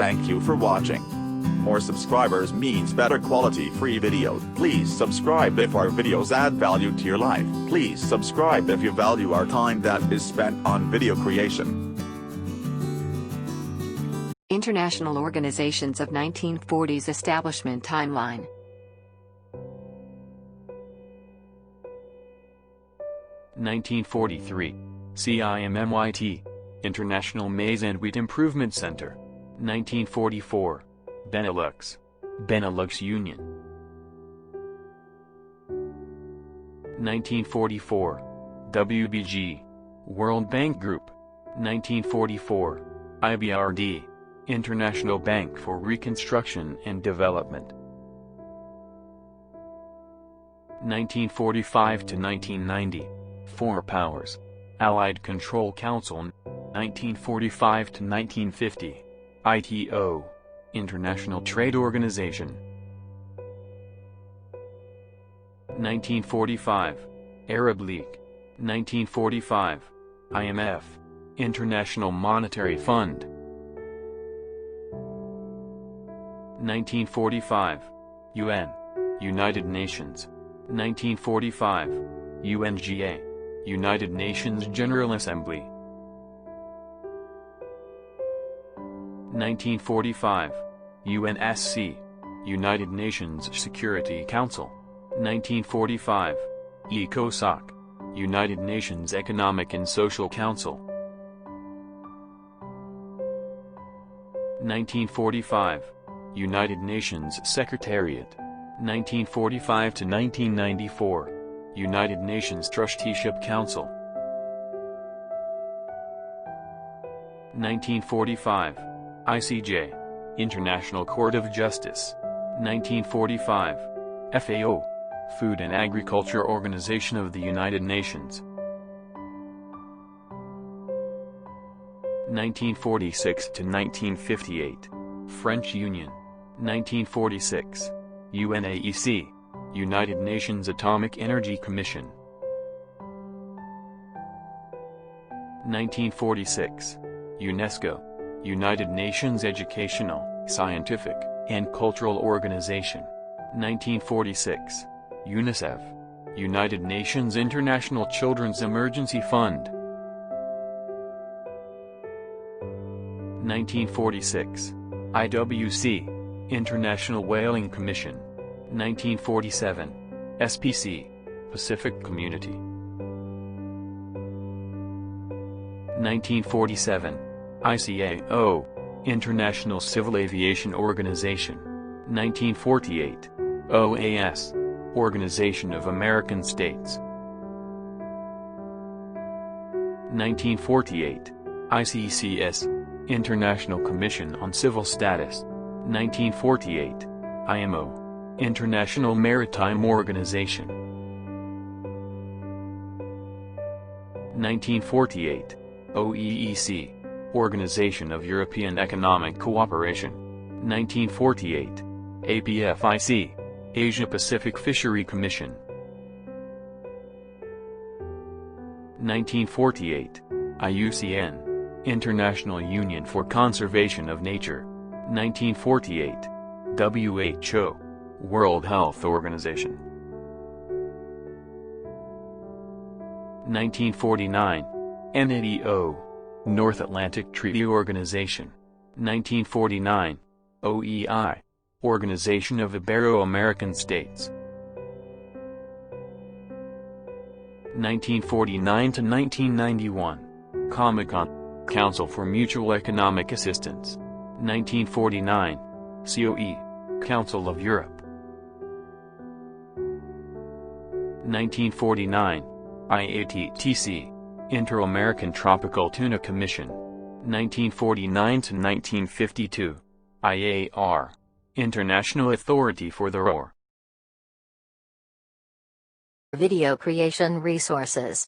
Thank you for watching. More subscribers means better quality free videos. Please subscribe if our videos add value to your life. Please subscribe if you value our time that is spent on video creation. International Organizations of 1940s Establishment Timeline. (1943) C.I.M.M.Y.T. International Maize and Wheat Improvement Center. 1944. Benelux. Benelux Union. 1944. W.B.G. World Bank Group. 1944. I.B.R.D. International Bank for Reconstruction and Development. 1945 to 1990. Four Powers. Allied Control Council. 1945 to 1950. I.T.O. International Trade Organization. 1945. Arab League. 1945. I.M.F. International Monetary Fund. 1945. UN. United Nations. 1945. U.N.G.A. United Nations General Assembly. 1945. U.N.S.C. United Nations Security Council. 1945. ECOSOC. United Nations Economic and Social Council. 1945. United Nations Secretariat. 1945 to 1994. United Nations Trusteeship Council. 1945. ICJ. International Court of Justice. 1945. FAO. Food and Agriculture Organization of the United Nations. 1946 to 1958. French Union. 1946. U.N.A.E.C. United Nations Atomic Energy Commission. 1946. UNESCO. United Nations Educational, Scientific, and Cultural Organization. 1946. UNICEF. United Nations International Children's Emergency Fund. 1946. IWC. International Whaling Commission. 1947. SPC. Pacific Community. 1947. I.C.A.O. International Civil Aviation Organization. 1948. OAS. Organization of American States. 1948. ICCS. International Commission on Civil Status. 1948. IMO. International Maritime Organization. 1948. OEEC. Organization of European Economic Cooperation. 1948. APFIC. Asia-Pacific Fishery Commission. 1948. IUCN. International Union for Conservation of Nature. 1948. WHO. World Health Organization. 1949. NATO. North Atlantic Treaty Organization. 1949. OEI. Organization of Ibero-American States. 1949 to 1991. COMECON. Council for Mutual Economic Assistance. 1949. COE. Council of Europe. 1949. IATTC. Inter-American Tropical Tuna Commission. 1949 to 1952. IAR. International Authority for the Roar. Video creation resources.